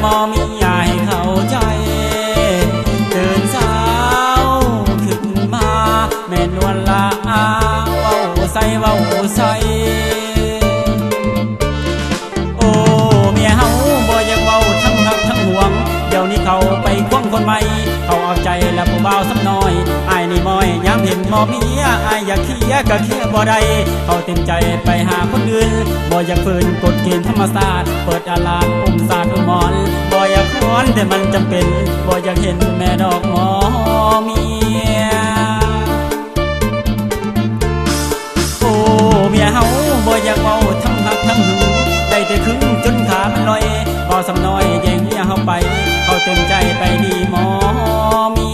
มอมีอย่าให้เข้าใจตื่นเช้าขึ้นมาแม่นวลละเว้าใส่เว้าใส่โอ้เมียเฮาบ่อยากเว้าทั้งหักทั้งห่วงเดี๋ยวนี้เขาไปควงคนใหม่เขาเอาใจแล้วผู้บ่าวซ้ำน้อยอายนี่มอยยามเห็นหมอเมียอายอยากเคลียร์ก็เคลียร์บ่ได้เขาเต็มใจไปหาคนอื่นบ่อยากฝืนกฎเกณฑ์ธรรมศาสตร์เปิดอาลาดอุ้มศาสตร์อุ้มหมอนบ่อยากค้อนแต่มันจำเป็นบ่อยากเห็นแม่ดอกหมอเมียโอ้เมียเฮาบ่อยากเว้าทั้งหักทั้งหึงได้แต่ครึ่งจนขามันลอยพอสำน้อยแย่งเมียเฮาไปเขาเต็มใจไปดีหมอเมี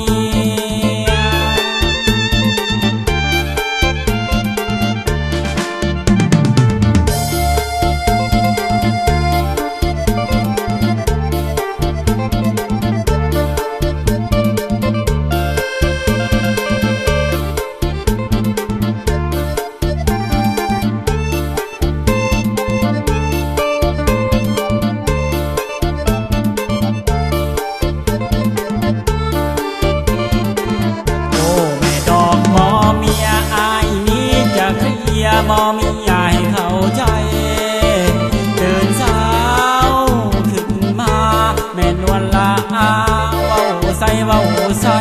ยมอมีอย่าให้เข้าใจตื่นเช้าขึ้นมาแม่นวลละเว้าใส่เว้าใส่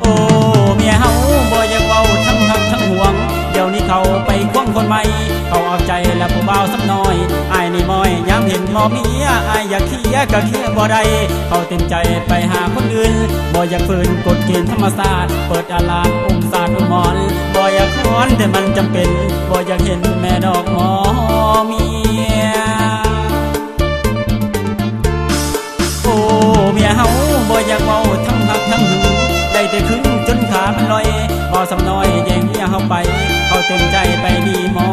โอ้เมียเฮาบ่อยากเว้าทั้งหักทั้งห่วงเดี๋ยวนี้เขาไปควงคนใหม่เขาเอาใจแล้วผู้บ่าวซ้ำน้อยอายนี่มอยยามเห็นหมอเมียอายอยากเคลียร์ก็เคลียร์บ่ได้เขาเต็มใจไปหาคนอื่นบ่อยากฝืนกฎเกณฑ์ธรรมศาสตร์เปิดอาลาดอุ้มศาสตร์อุ้มหมอนบ่อยากค้อนแต่มันจำเป็นบ่อยากเห็นแม่ดอกหมอเมียโอ้เมียเฮาบ่อยากเว้าทั้งหักทั้งหึงได้แต่ครึ่งจนขามันลอยพอสำน้อยแย่งเมียเฮาไปเขาเต็มใจไปดีหมอ